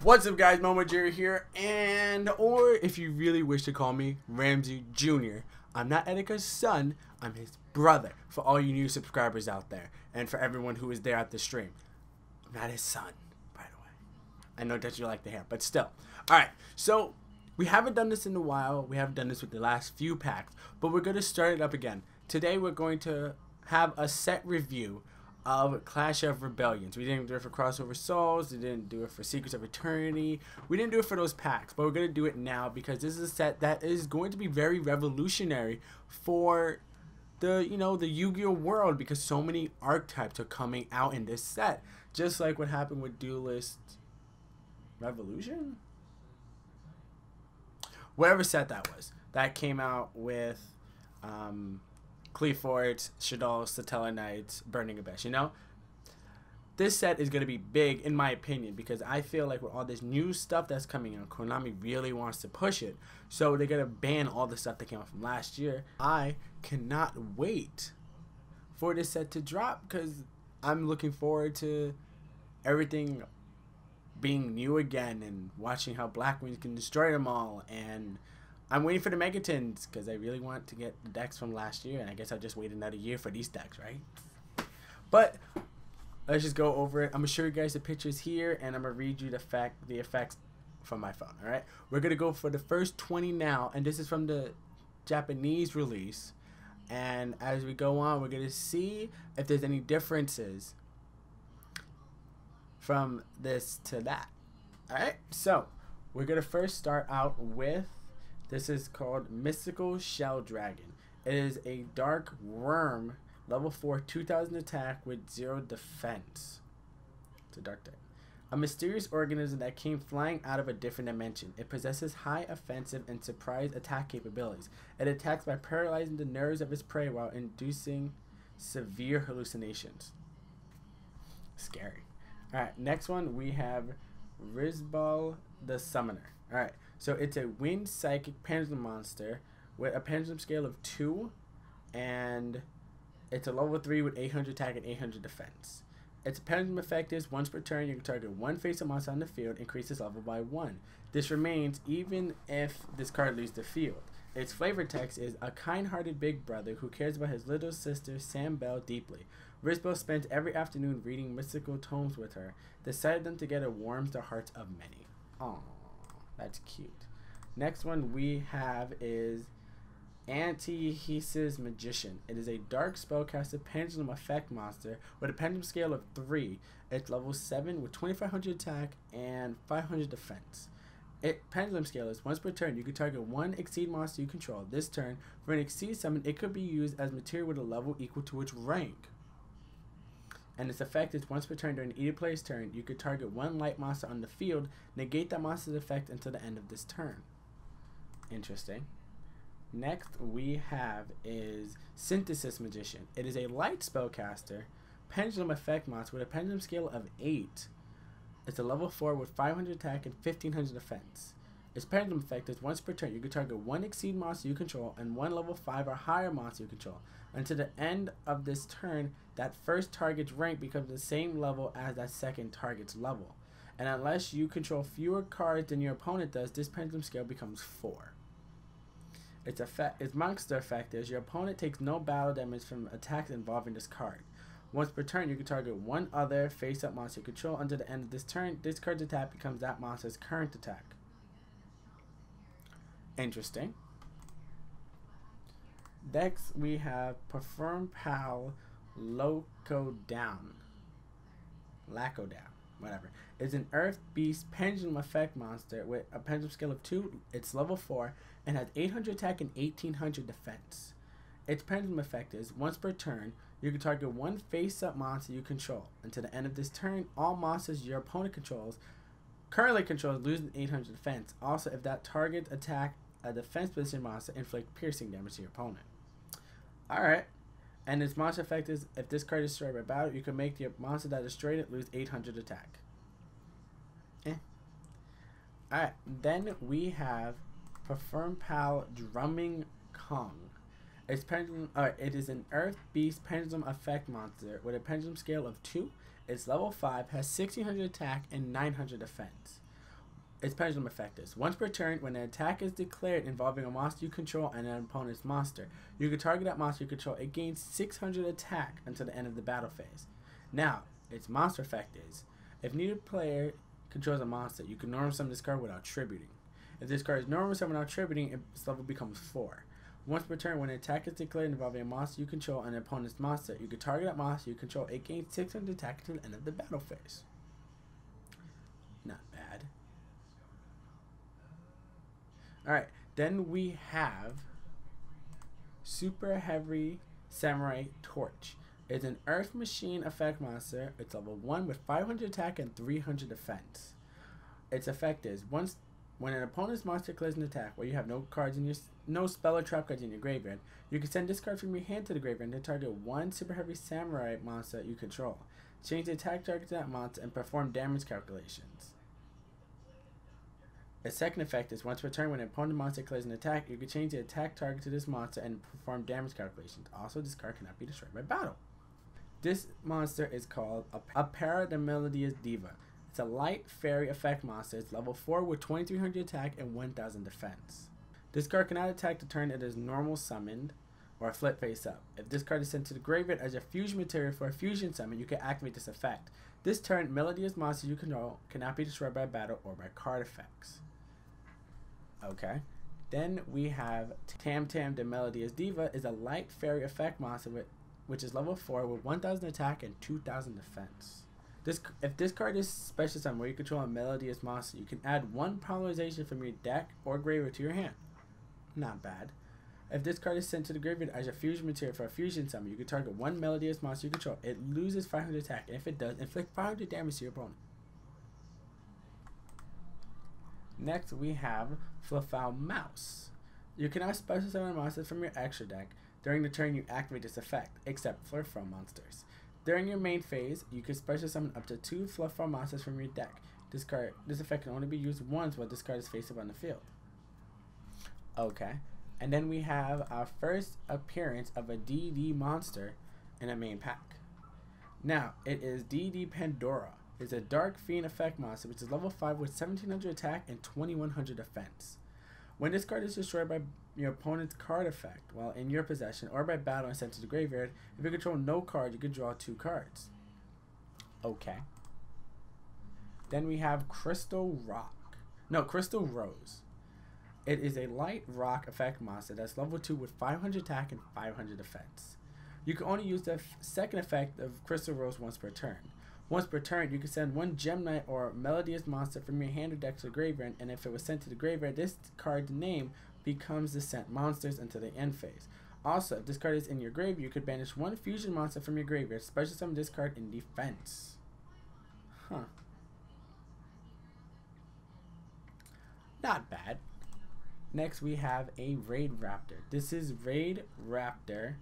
What's up, guys? MomoJiri here, or if you really wish to call me Ramsey Jr. I'm not Etika's son, I'm his brother, for all you new subscribers out there, and for everyone who is there at the stream. I'm not his son, by the way. I know that you like the hair, but still. Alright, so we haven't done this in a while. We haven't done this with the last few packs, but we're going to start it up again. Today we're going to have a set review of Clash of Rebellions. We didn't do it for Crossover Souls, we didn't do it for Secrets of Eternity, we didn't do it for those packs, but we're going to do it now because this is a set that is going to be very revolutionary for the, the Yu-Gi-Oh world, because so many archetypes are coming out in this set, just like what happened with Duelist Revolution? Whatever set that was, that came out with Cleaforts, Shaddoll, Satella Knights, Burning Abyss, This set is going to be big, in my opinion, because I feel like with all this new stuff that's coming out, Konami really wants to push it. So they're going to ban all the stuff that came out from last year. I cannot wait for this set to drop, because I'm looking forward to everything being new again and watching how Blackwings can destroy them all. And I'm waiting for the Megatons because I really want to get the decks from last year, and I guess I'll just wait another year for these decks, right? But let's just go over it. I'm going to show you guys the pictures here, and I'm going to read you the effects from my phone, alright? We're going to go for the first 20 now, and this is from the Japanese release. And as we go on, we're going to see if there's any differences from this to that. Alright, so we're going to first start out with, this is called Mystical Shell Dragon. It is a dark worm, level 4, 2000 attack with 0 defense. It's a dark type. A mysterious organism that came flying out of a different dimension. It possesses high offensive and surprise attack capabilities. It attacks by paralyzing the nerves of its prey while inducing severe hallucinations. Scary. Alright, next one we have Rizbal the Summoner. Alright, so it's a wind psychic pendulum monster with a pendulum scale of 2, and it's a level 3 with 800 attack and 800 defense. Its pendulum effect is once per turn you can target one face-up monster on the field, increase its level by 1. This remains even if this card leaves the field. Its flavor text is a kind-hearted big brother who cares about his little sister Sam Bell deeply. Rizbal spends every afternoon reading mystical tomes with her. The sight of them together warms the hearts of many. Aww, that's cute. Next one we have is AntiKasas Magician. It is a dark spellcaster pendulum effect monster with a pendulum scale of 3. It's level 7 with 2500 attack and 500 defense. Its pendulum scale is once per turn you can target one Exceed monster you control. This turn, for an Exceed summon, it could be used as material with a level equal to its rank. And its effect is once per turn during either player's turn, you could target one light monster on the field, negate that monster's effect until the end of this turn. Interesting. Next we have is Synthesis Magician. It is a light spellcaster, pendulum effect monster with a pendulum scale of 8. It's a level 4 with 500 attack and 1500 defense. Its pendulum effect is once per turn you can target one Exceed monster you control and one level 5 or higher monster you control. Until the end of this turn, that first target's rank becomes the same level as that second target's level. And unless you control fewer cards than your opponent does, this pendulum scale becomes 4. Its monster effect is your opponent takes no battle damage from attacks involving this card. Once per turn, you can target one other face-up monster you control. Until the end of this turn, this card's attack becomes that monster's current attack. Interesting. Next, we have Powell Lacodown, whatever. It's an Earth Beast pendulum effect monster with a pendulum scale of 2. It's level 4 and has 800 attack and 1800 defense. Its pendulum effect is once per turn you can target one face-up monster you control. Until the end of this turn, all monsters your opponent currently controls lose an 800 defense. Also, if that target attack a defense position monster, inflict piercing damage to your opponent. Alright, and its monster effect is if this card is destroyed by battle, you can make the monster that destroyed it lose 800 attack. Alright, then we have Powell Drumming Kong. Its pendulum, it is an Earth Beast pendulum effect monster with a pendulum scale of 2. It's level 5, has 1600 attack and 900 defense. its pendulum effect is once per turn, when an attack is declared involving a monster you control and an opponent's monster, you can target that monster you control. It gains 600 attack until the end of the battle phase. Now, its monster effect is if neither player controls a monster, you can normal summon this card without tributing. If this card is normal summoned without tributing, its level becomes 4. Once per turn, when an attack is declared involving a monster you control and an opponent's monster, you can target that monster you control. It gains 600 attack until the end of the battle phase. Not bad. Alright, then we have Super Heavy Samurai Torch. It's an Earth Machine effect monster. It's level 1 with 500 attack and 300 defense. Its effect is when an opponent's monster declares an attack where you have no spell or trap cards in your graveyard, you can send this card from your hand to the graveyard to target one Super Heavy Samurai monster you control. Change the attack target to that monster and perform damage calculations. Its second effect is once per turn, when an opponent monster declares an attack, you can change the attack target to this monster and perform damage calculations. Also, this card cannot be destroyed by battle. This monster is called a Melodious Diva. It's a light fairy effect monster. It's level 4 with 2300 attack and 1000 defense. This card cannot attack the turn it is normal summoned or flip face up. If this card is sent to the graveyard as a fusion material for a fusion summon, you can activate this effect. This turn, Melodious monsters you control cannot be destroyed by battle or by card effects. Okay. Then we have Tam Tam the Melodious Diva is a light fairy effect monster which is level 4 with 1000 attack and 2000 defense. If this card is special summon where you control a Melodious monster, you can add 1 polarization from your deck or graveyard to your hand. Not bad. If this card is sent to the graveyard as a fusion material for a fusion summon, you can target 1 Melodious monster you control. It loses 500 attack, and if it does, inflict 500 damage to your opponent. Next, we have Palflame Mouse. You cannot special summon monsters from your extra deck during the turn you activate this effect, except Palflame monsters. During your main phase, you can special summon up to 2 Palflame monsters from your deck. This effect can only be used once while this card is face up on the field. Okay, and then we have our first appearance of a DD monster in a main pack. Now, it is DD Pandora. It's a Dark Fiend effect monster which is level 5 with 1700 attack and 2100 defense. When this card is destroyed by your opponent's card effect while in your possession or by battle and sent to the graveyard, if you control no card, you can draw 2 cards. Okay. Then we have Crystal Rose. It is a light rock effect monster that's level 2 with 500 attack and 500 defense. You can only use the second effect of Crystal Rose once per turn. Once per turn, you can send 1 Gem Knight or Melodious monster from your hand or deck to the graveyard, and if it was sent to the graveyard, this card's name becomes the sent monsters until the end phase. Also, if this card is in your graveyard, you could banish 1 fusion monster from your graveyard, special summon this card in defense. Huh. Not bad. Next, we have a Raid Raptor. This is Raid Raptor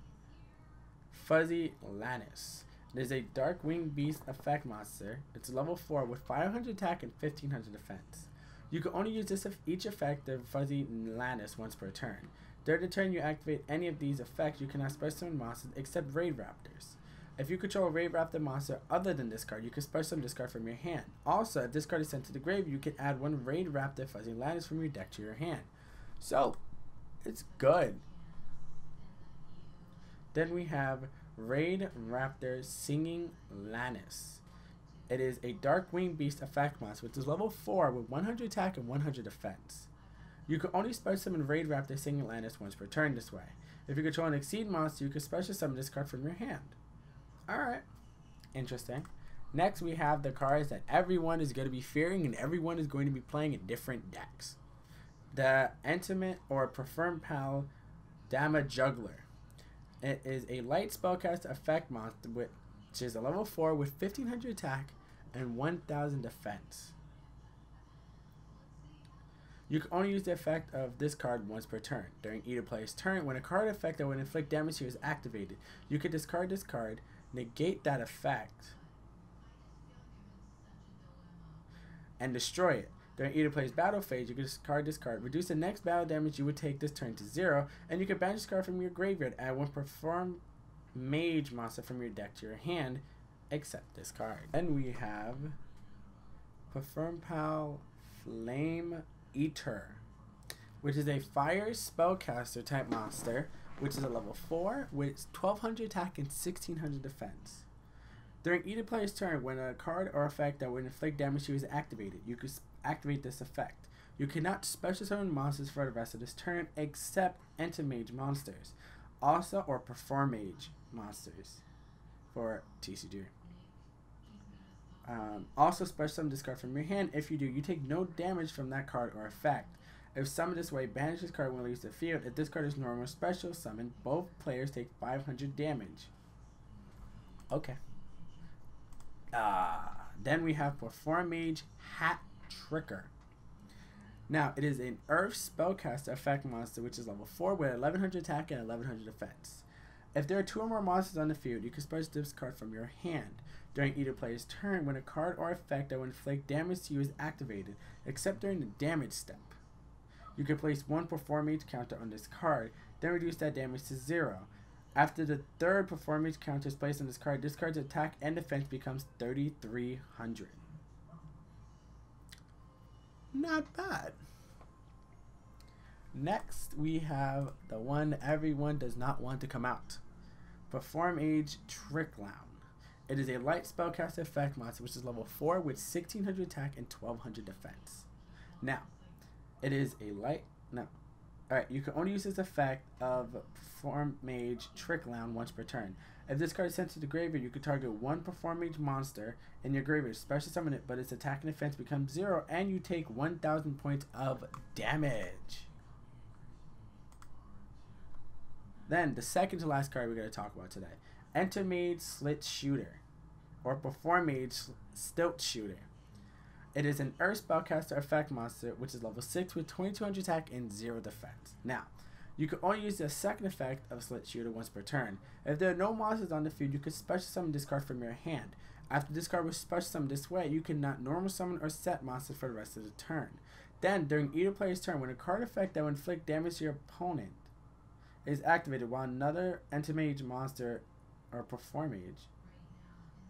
Fuzzy Lannis. It is a Dark Winged Beast effect monster. It's level 4 with 500 attack and 1500 defense. You can only use each effect of Fuzzy Lannis once per turn. During the turn you activate any of these effects, you cannot special summon monsters except Raid Raptors. If you control a Raid Raptor monster other than this card, you can special summon this card from your hand. Also, if this card is sent to the grave, you can add 1 Raid Raptor Fuzzy Lannis from your deck to your hand. So, it's good. Then we have Raid Raptor Singing Lannis. It is a Dark Winged Beast effect monster which is level 4 with 100 attack and 100 defense. You can only special summon Raid Raptor Singing Lannis once per turn this way. If you control an Exceed monster, you can special summon this card from your hand. Alright, interesting. Next we have the cards that everyone is going to be fearing and everyone is going to be playing in different decks. The Intimate or Preferred Powell Juggler. It is a light spellcaster effect monster which is a level 4 with 1500 attack and 1000 defense. You can only use the effect of this card once per turn. During either player's turn, when a card effect that would inflict damage to you is activated, you can discard this card, negate that effect, and destroy it. During either player's battle phase, you can discard this card, reduce the next battle damage you would take this turn to 0, and you can banish this card from your graveyard, add 1 Perform Mage monster from your deck to your hand, except this card. Then we have Perform Powell Palflame Eater, which is a fire spellcaster type monster, which is a level 4 with 1200 attack and 1600 defense. During either player's turn, when a card or effect that would inflict damage to you is activated, you can activate this effect. You cannot special summon monsters for the rest of this turn except enter mage monsters, also or perform mage monsters for TCG. Also special summon this card from your hand. If you do, you take no damage from that card or effect. If summoned this way, banish this card when it leaves the field. If this card is normal special summon, both players take 500 damage. Okay. Then we have Perform Mage Tricker. Now, it is an Earth Spellcaster effect monster, which is level 4 with 1100 attack and 1100 defense. If there are 2 or more monsters on the field, you can special this card from your hand. During either player's turn, when a card or effect that will inflict damage to you is activated, except during the damage step. You can place 1 Perform Mage counter on this card, then reduce that damage to 0. After the 3rd Perform Mage counter is placed on this card's attack and defense becomes 3300. Not bad. Next, we have the one everyone does not want to come out. Perform Mage Lown. It is a light spellcaster effect monster, which is level 4 with 1600 attack and 1200 defense. Now, it is a light... No. Alright, you can only use this effect of Perform Mage Lown once per turn. If this card is sent to the graveyard, you can target 1 Perform Mage monster in your graveyard, special summon it, but its attack and defense becomes 0, and you take 1000 points of damage. Then, the second to last card we're going to talk about today. Enter Mage Slits Shooter, or Perform Mage Slits Shooter. It is an Earth Spellcaster effect monster, which is level 6 with 2200 attack and 0 defense. Now, you can only use the second effect of Slits Shooter once per turn. If there are no monsters on the field, you can special summon this card from your hand. After this card was special summoned this way, you cannot normal summon or set monsters for the rest of the turn. Then, during either player's turn, when a card effect that will inflict damage to your opponent is activated while another Anti-Mage monster or Perform Mage,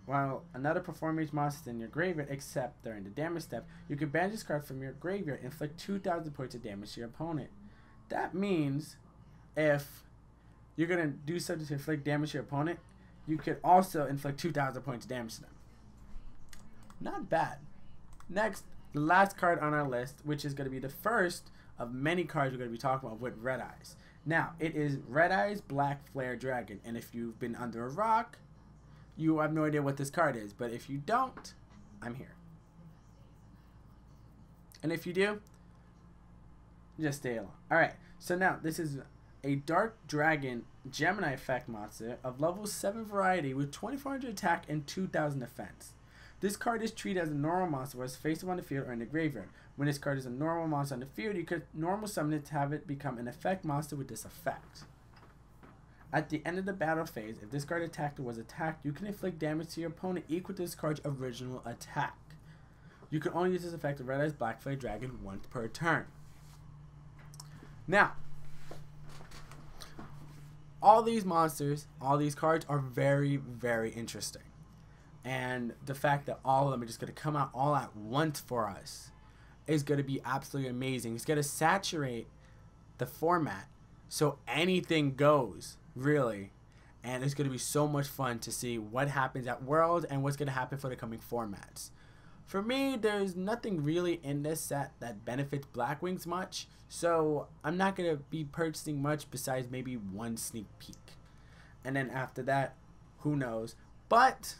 while another Perform Mage monster is in your graveyard, except during the damage step, you can banish this card from your graveyard and inflict 2000 points of damage to your opponent. That means if you're going to do something to inflict damage to your opponent, you could also inflict 2000 points of damage to them. Not bad. Next, the last card on our list, which is going to be the first of many cards we're going to be talking about with Red Eyes. Now, it is Red Eyes Black Flare Dragon, and if you've been under a rock, you have no idea what this card is, but if you don't, I'm here. And if you do, just stay along. Alright, so now this is a Dark Dragon Gemini effect monster of level 7 variety with 2400 attack and 2000 defense. This card is treated as a normal monster whether it's face up on the field or in the graveyard. When this card is a normal monster on the field, you could normal summon it to have it become an effect monster with this effect. At the end of the battle phase, if this card attacked or was attacked, you can inflict damage to your opponent equal to this card's original attack. You can only use this effect of Red Eyes Black Flare Dragon once per turn. Now, all these monsters, all these cards are very, very interesting. And the fact that all of them are just going to come out all at once for us is going to be absolutely amazing. It's going to saturate the format so anything goes, really. And it's going to be so much fun to see what happens at World and what's going to happen for the coming formats. For me, there's nothing really in this set that benefits Blackwings much, so I'm not going to be purchasing much besides maybe one sneak peek. And then after that, who knows. But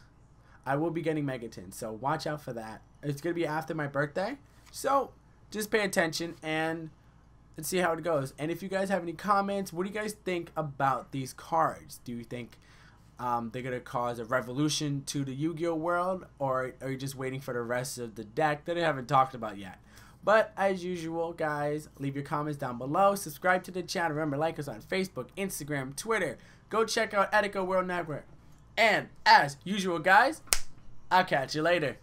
I will be getting Megatons, so watch out for that. It's going to be after my birthday, so just pay attention and let's see how it goes. And if you guys have any comments, what do you guys think about these cards? Do you think they're going to cause a revolution to the Yu-Gi-Oh world, or are you just waiting for the rest of the deck that I haven't talked about yet? But as usual, guys, leave your comments down below. Subscribe to the channel. Remember, like us on Facebook, Instagram, Twitter. Go check out Etika World Network. And as usual, guys, I'll catch you later.